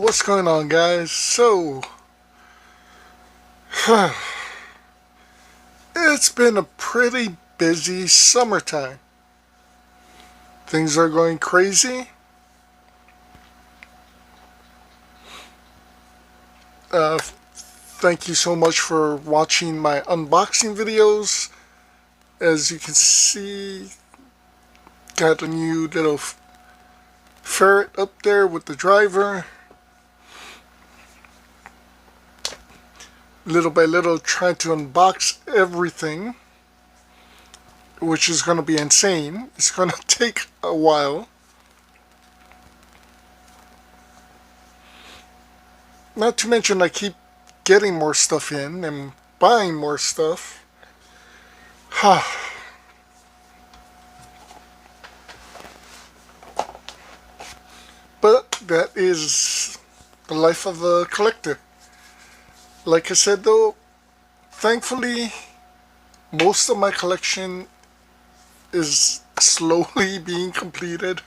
what's going on, guys? It's been a pretty busy summertime. Things are going crazy. Thank you so much for watching my unboxing videos. As you can see, got a new little ferret up there with the driver. Little by little, trying to unbox everything, which is going to be insane. It's going to take a while. Not to mention, I keep getting more stuff in and buying more stuff. But that is the life of a collector. Like I said though, thankfully, most of my collection is slowly being completed.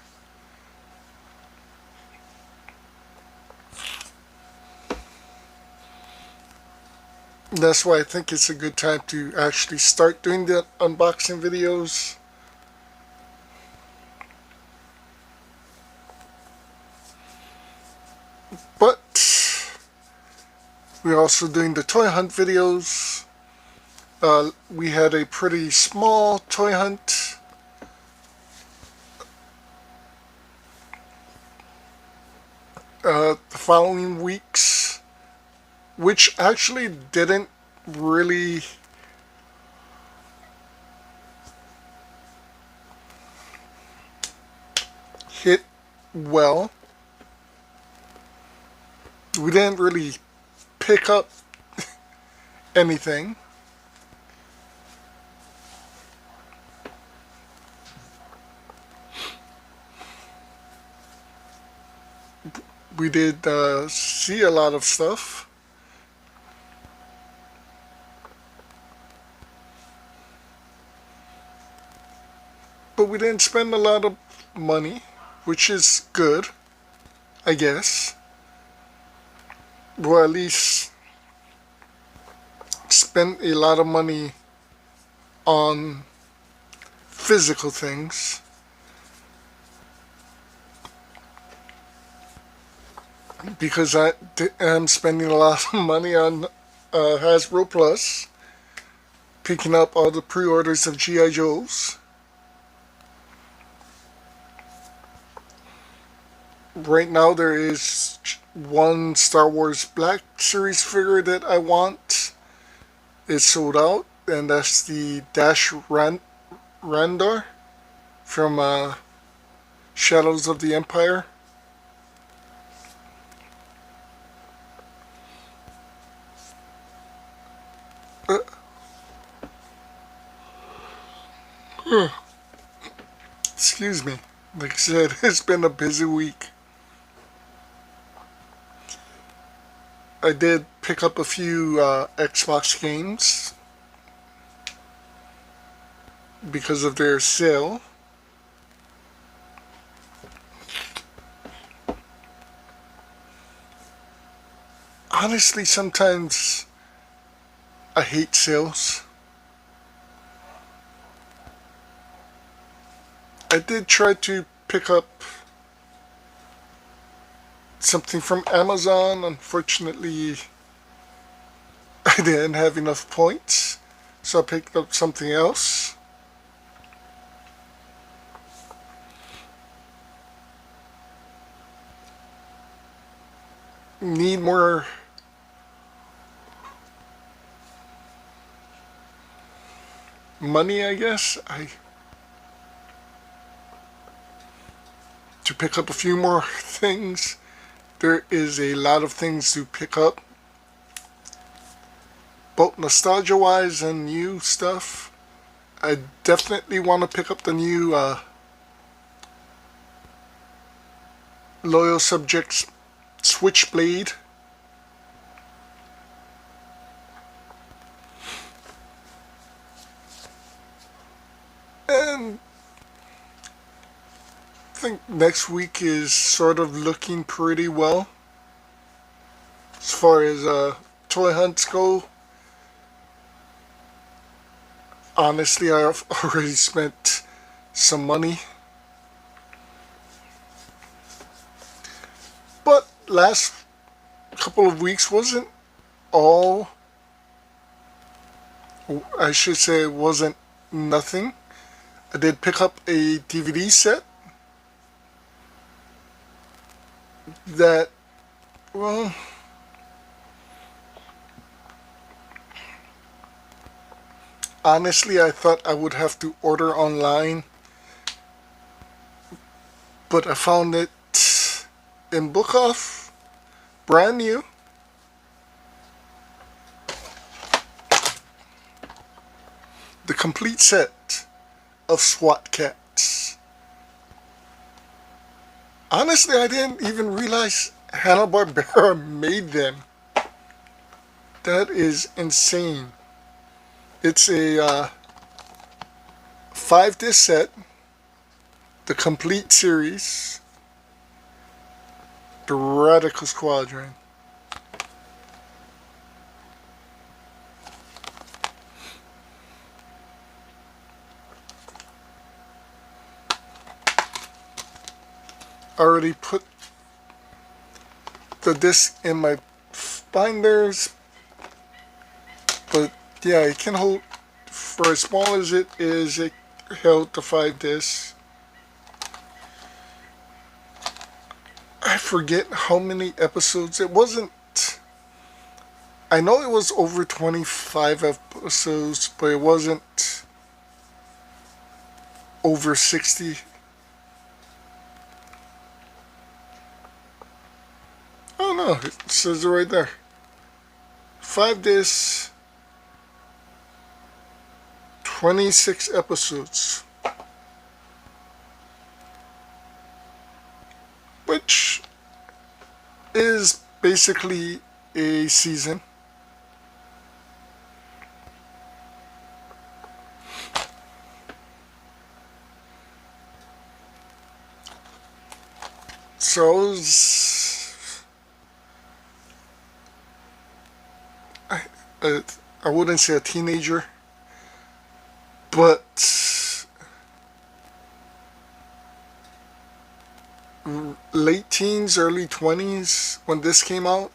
That's why I think it's a good time to actually start doing the unboxing videos. But we're also doing the toy hunt videos. We had a pretty small toy hunt. The following weeks, which actually didn't really hit well. We didn't really pick up anything. We did see a lot of stuff. But we didn't spend a lot of money, which is good, I guess. Well, at least spend a lot of money on physical things. Because I am spending a lot of money on Hasbro Plus, picking up all the pre-orders of G.I. Joes. Right now there is one Star Wars Black Series figure that I want. It's sold out, and that's the Dash Randar from Shadows of the Empire. Excuse me. Like I said, it's been a busy week. I did pick up a few Xbox games because of their sale. Honestly, sometimes I hate sales. I did try to pick up something from Amazon. Unfortunately, I didn't have enough points, so I picked up something else. Need more money, I guess. To pick up a few more things. There is a lot of things to pick up, both nostalgia wise and new stuff. I definitely want to pick up the new Loyal Subjects Switchblade. And I think next week is sort of looking pretty well. far as toy hunts go, honestly, I've already spent some money. But last couple of weeks wasn't all, I should say, it wasn't nothing. I did pick up a DVD set that, well, honestly, I thought I would have to order online, but I found it in Book Off, brand new. The complete set of Swat Kats. Honestly, I didn't even realize Hanna-Barbera made them. That is insane. It's a 5-disc set, the complete series, the Radical Squadron. I already put the disc in my binders, but yeah, it can hold, for as small as it is, it held the 5 discs. I forget how many episodes. It wasn't, I know it was over 25 episodes, but it wasn't over 60. Oh no, it says it right there. 5 discs, 26 episodes. Which is basically a season. So I wouldn't say a teenager, but late teens, early 20s when this came out,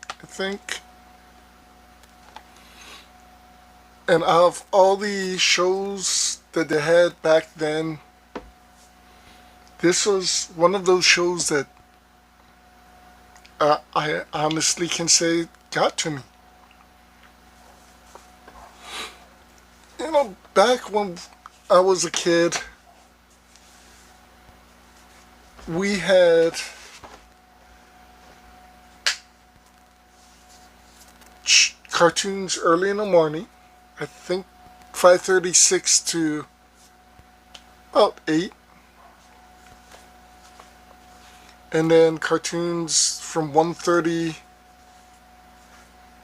I think. And out of all the shows that they had back then, this was one of those shows that I honestly can say got to me. You know, back when I was a kid, we had cartoons early in the morning. I think 5:36 to about 8. And then cartoons from 1:30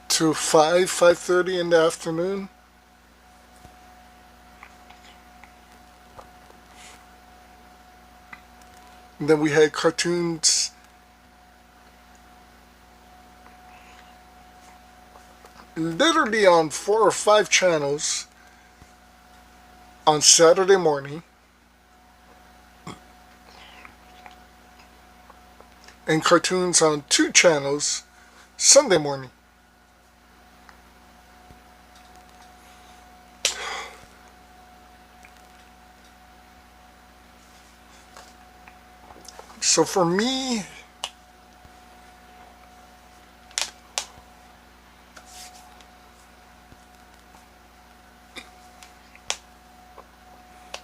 to 5:30 in the afternoon. And then we had cartoons literally on 4 or 5 channels on Saturday morning. And cartoons on 2 channels Sunday morning. So for me,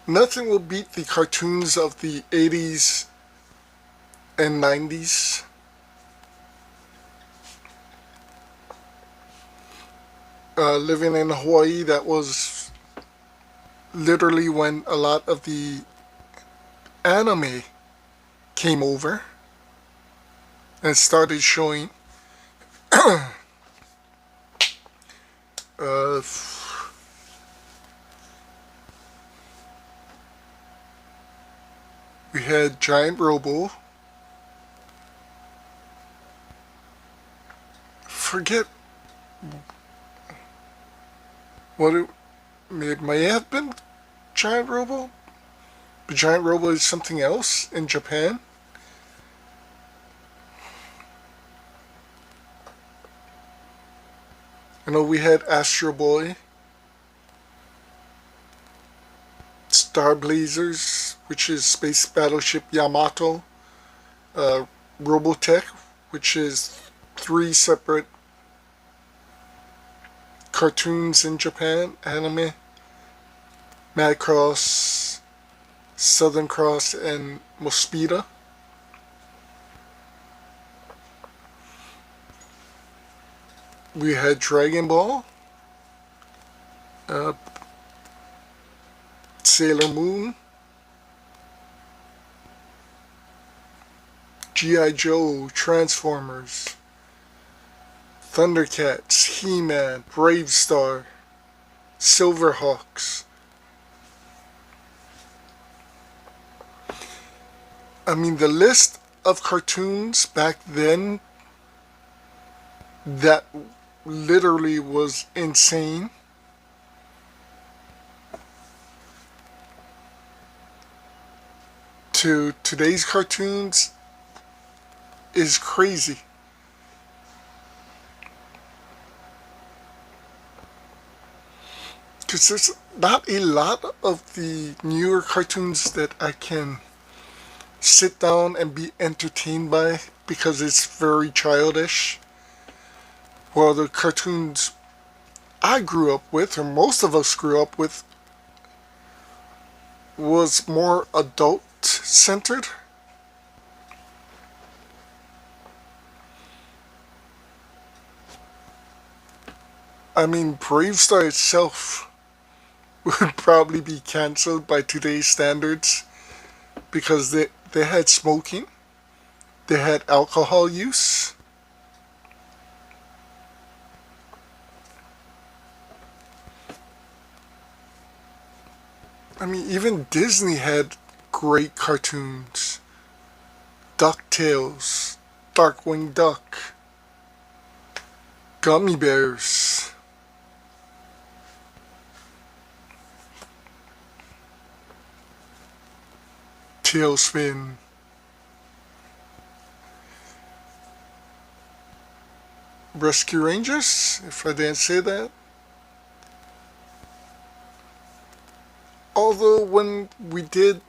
nothing will beat the cartoons of the 80s and 90s. Living in Hawaii, that was literally when a lot of the anime came over and started showing. We had Giant Robo. forget what it may have been. Giant Robo? But Giant Robo is something else in Japan. I know we had Astro Boy, Star Blazers, which is Space Battleship Yamato, Robotech, which is 3 separate cartoons in Japan, anime, Macross, Southern Cross, and Mospeada. We had Dragon Ball, Sailor Moon, G.I. Joe, Transformers, Thundercats, He-Man, Bravestar, Silverhawks. I mean, the list of cartoons back then that literally was insane. To today's cartoons is crazy. Because there's not a lot of the newer cartoons that I can sit down and be entertained by because it's very childish. Well, the cartoons I grew up with, or most of us grew up with, was more adult centered. I mean, Bravestar itself would probably be cancelled by today's standards because they had smoking, they had alcohol use. I mean, even Disney had great cartoons. DuckTales, Darkwing Duck, Gummy Bears. Tailspin. Rescue Rangers, if I didn't say that. Although when we did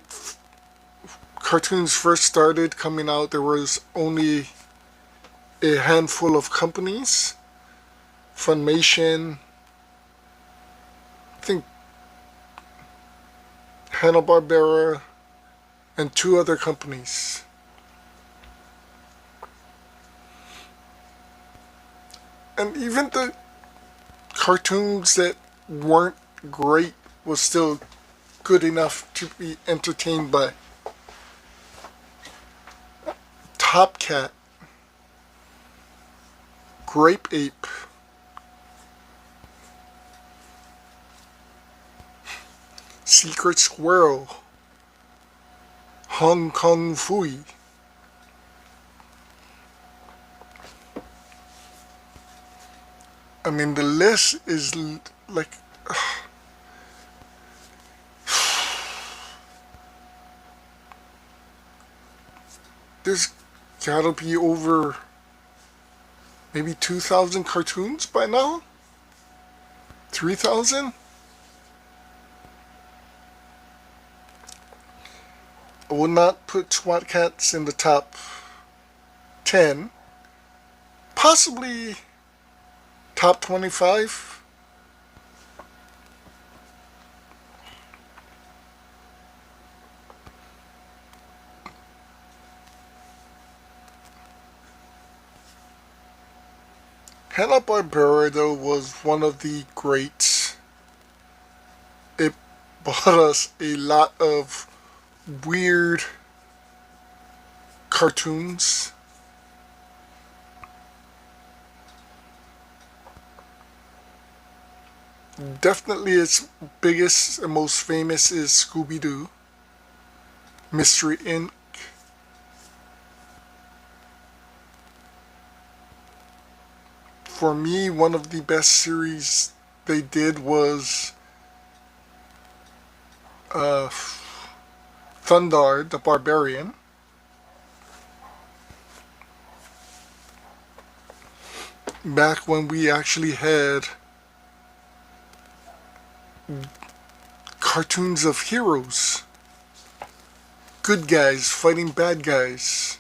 cartoons first started coming out, there was only a handful of companies. Funimation, I think Hanna-Barbera, and 2 other companies. And even the cartoons that weren't great was still good enough to be entertained by. Top Cat, Grape Ape, Secret Squirrel, Hong Kong Fooey. I mean, the list is like... There's gotta be over maybe 2,000 cartoons by now? 3,000? I would not put Swat Kats in the top 10. Possibly top 25. Hanna-Barbera, though, was one of the greats. It bought us a lot of weird cartoons. Definitely its biggest and most famous is Scooby-Doo, Mystery Inc., for me, one of the best series they did was uh, Thundar the Barbarian. Back when we actually had cartoons of heroes, good guys fighting bad guys.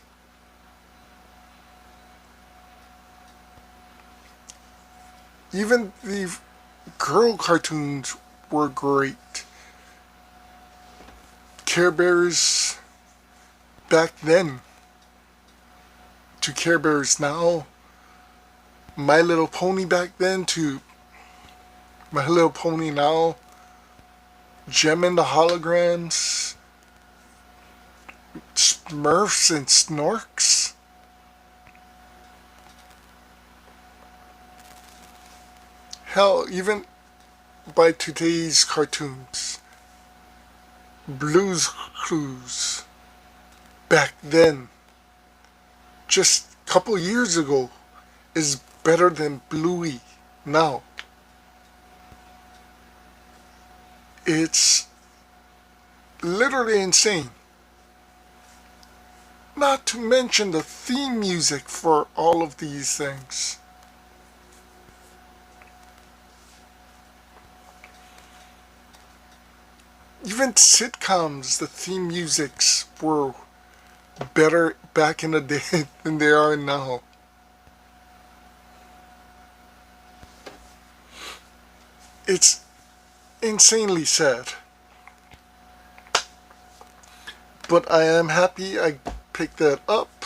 Even the girl cartoons were great. Care Bears back then to Care Bears now. My Little Pony back then to My Little Pony now. Gem and the Holograms. Smurfs and Snorks. Hell, even by today's cartoons. Blue's Clues. Back then, just a couple years ago, is better than Bluey now. It's literally insane. Not to mention the theme music for all of these things. Even sitcoms, the theme musics were better back in the day than they are now. It's insanely sad. But I am happy I picked that up.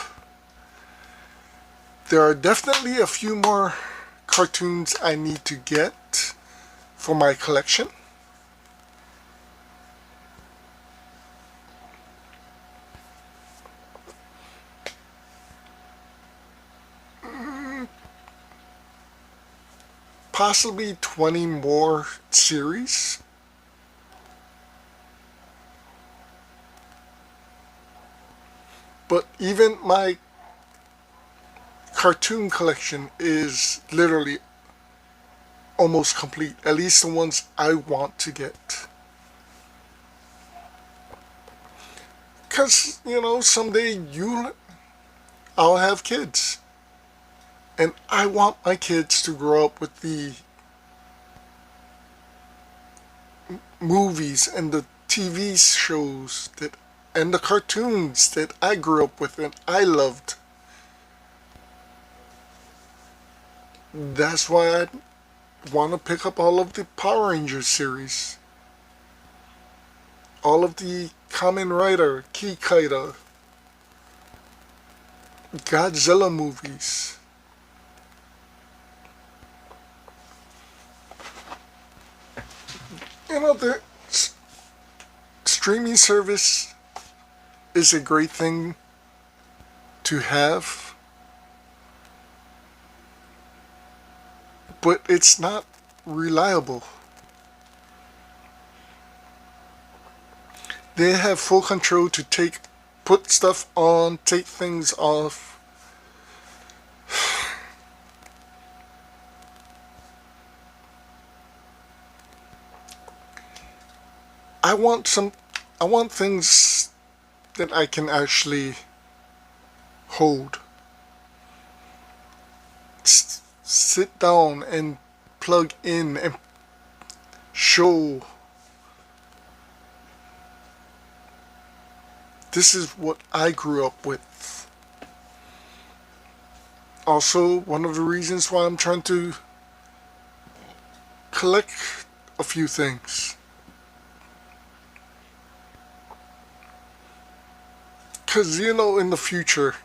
There are definitely a few more cartoons I need to get for my collection. Possibly 20 more series. But even my cartoon collection is literally almost complete. At least the ones I want to get. Because, someday I'll have kids. And I want my kids to grow up with the movies and the TV shows and the cartoons that I grew up with and I loved. That's why I want to pick up all of the Power Rangers series. All of the Kamen Rider, Kikaida, Godzilla movies. The streaming service is a great thing to have, but it's not reliable. They have full control to put stuff on, take things off. I want things that I can actually hold. Sit down and plug in and show. This is what I grew up with. Also, one of the reasons why I'm trying to collect a few things. Because, in the future,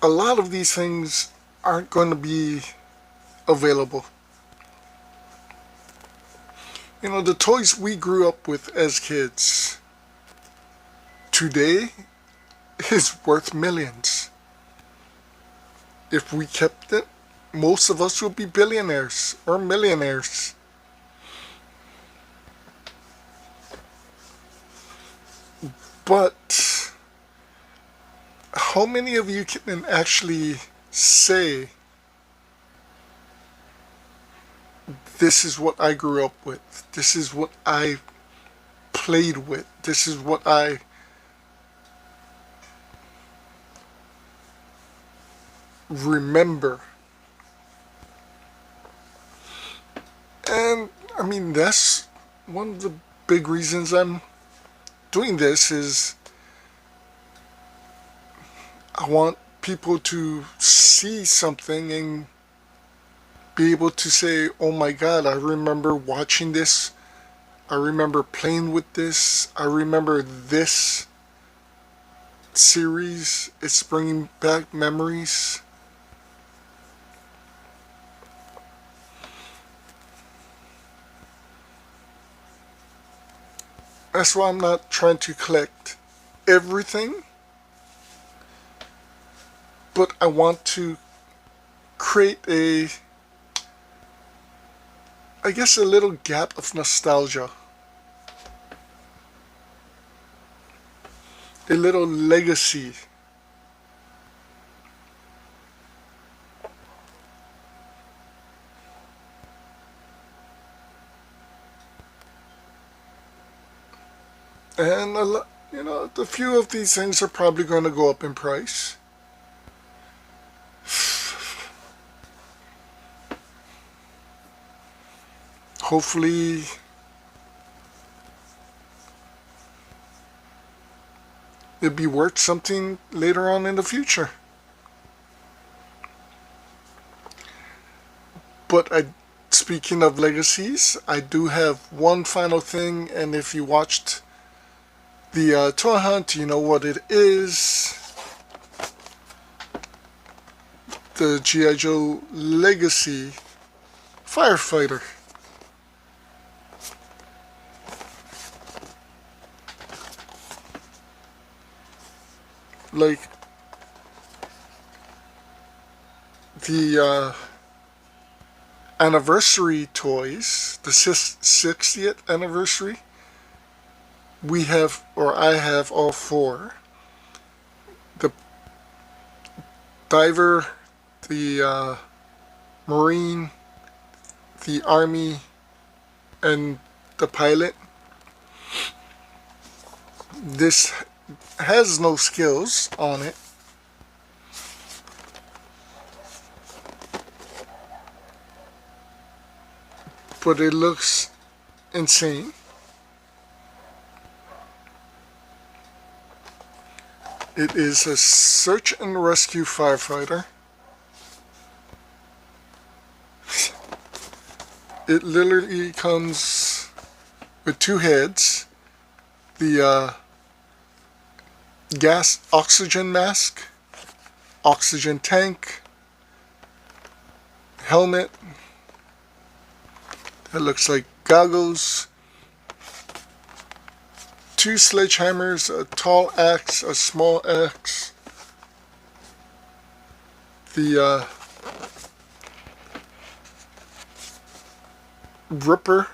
a lot of these things aren't going to be available. The toys we grew up with as kids today is worth millions. If we kept it, most of us would be billionaires or millionaires. But how many of you can actually say, this is what I grew up with, this is what I played with, this is what I remember? And I mean, that's one of the big reasons I'm doing this, is I want people to see something and be able to say, oh my god, I remember watching this, I remember playing with this, I remember this series, it's bringing back memories. That's why I'm not trying to collect everything, but I want to create I guess a little gap of nostalgia. A little legacy. And a few of these things are probably going to go up in price. Hopefully it'd be worth something later on in the future. But speaking of legacies, I do have one final thing, and if you watched the toy hunt, you know what it is. The G.I. Joe Legacy Firefighter. Like the anniversary toys, the 60th anniversary, we have, or I have, all four. The diver, the Marine, the Army, and the pilot. This has no skills on it. But it looks insane. It is a search and rescue firefighter. It literally comes with two heads. The gas oxygen mask, oxygen tank, helmet that looks like goggles, two sledgehammers, a tall axe, a small axe, the ripper,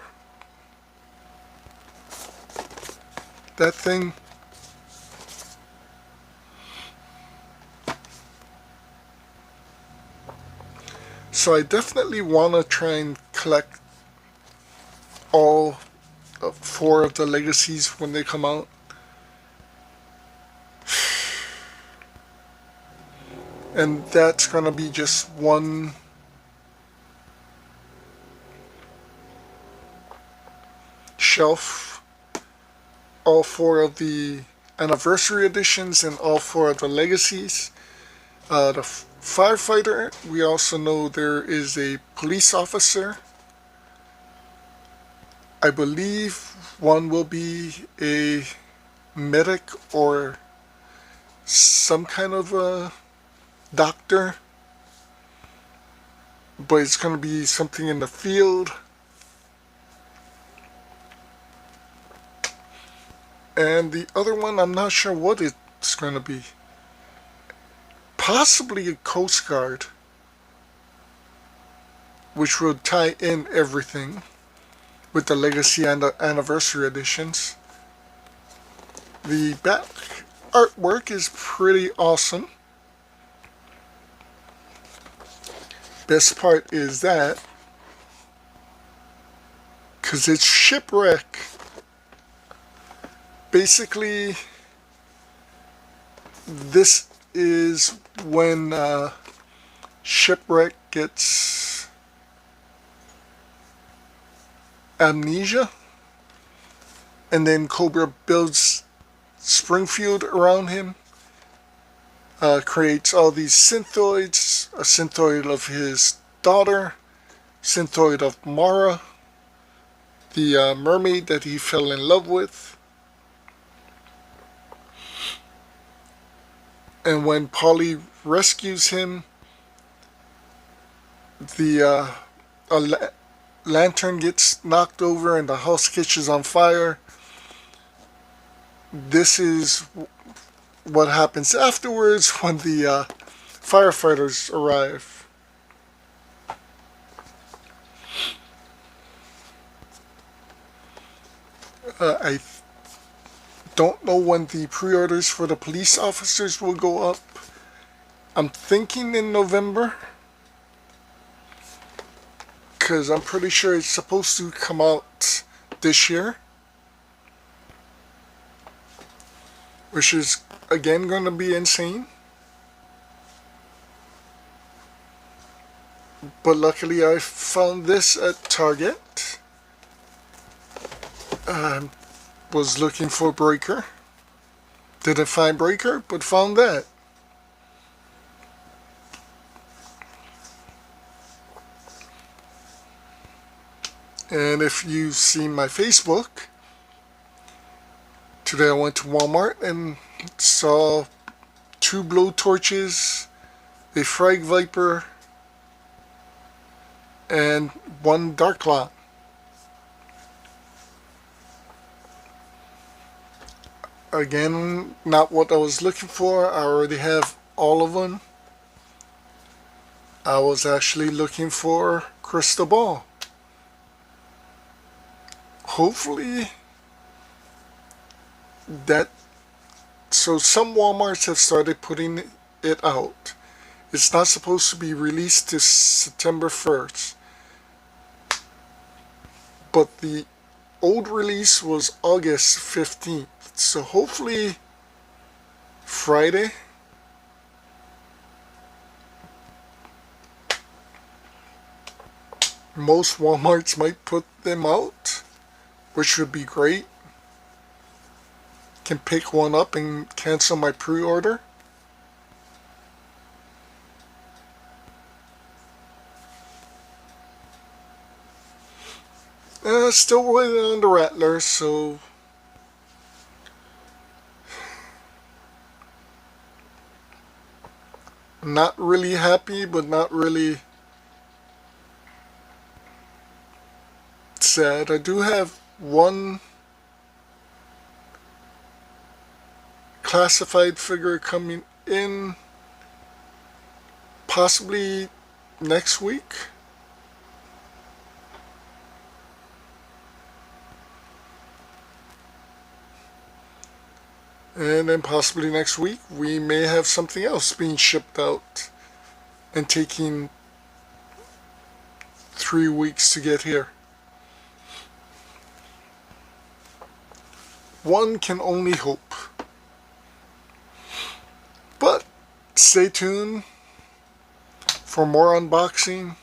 that thing. So I definitely want to try and collect all four of the legacies when they come out. And that's going to be just one shelf. All four of the anniversary editions and all four of the legacies. The Firefighter, we also know there is a police officer. I believe one will be a medic or some kind of a doctor, but it's going to be something in the field. And the other one, I'm not sure what it's going to be. Possibly a Coast Guard, which will tie in everything with the Legacy and the Anniversary editions. The back artwork is pretty awesome. Best part is that, because it's shipwreck. Basically, this is when shipwreck gets amnesia, and then Cobra builds Springfield around him, creates all these synthoids, a synthoid of his daughter, synthoid of Mara, the mermaid that he fell in love with. And when Polly rescues him, the lantern gets knocked over and the house catches on fire. This is what happens afterwards when the firefighters arrive. I don't know when the pre-orders for the police officers will go up. I'm thinking in November, because I'm pretty sure it's supposed to come out this year, which is again going to be insane. But luckily I found this at Target. Was looking for Breaker. Didn't find Breaker, but found that. And if you've seen my Facebook, today I went to Walmart and saw 2 blow torches, a frag viper, and 1 dark cloud. Again, not what I was looking for. I already have all of them. I was actually looking for crystal ball. Hopefully that, so some Walmarts have started putting it out. It's not supposed to be released to September 1st. But the old release was August 15th. So hopefully Friday, most Walmarts might put them out, which would be great. Can pick one up and cancel my pre-order. Still waiting on the Rattler, so not really happy, but not really sad. I do have one classified figure coming in possibly next week. And then possibly next week we may have something else being shipped out and taking 3 weeks to get here. One can only hope. But stay tuned for more unboxing.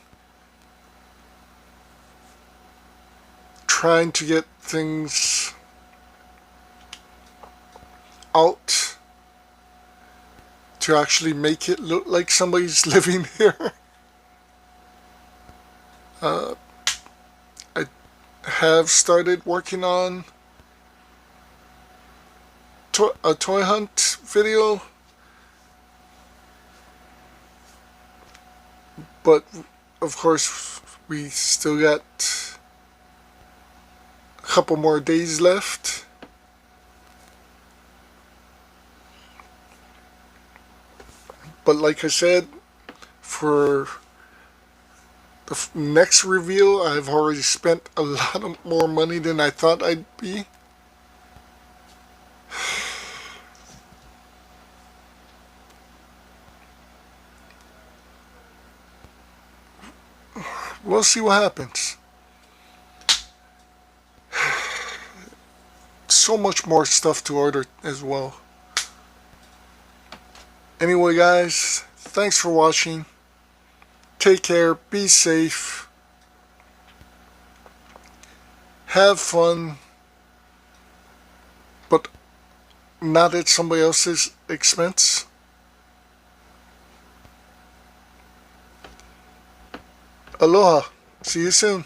Trying to get things out to actually make it look like somebody's living here. I have started working on a toy hunt video, but of course we still got a couple more days left. But like I said, for the next reveal, I've already spent a lot of more money than I thought I'd be. we'll see what happens. So much more stuff to order as well. Anyway, guys, thanks for watching. Take care, be safe, have fun, but not at somebody else's expense. Aloha. See you soon.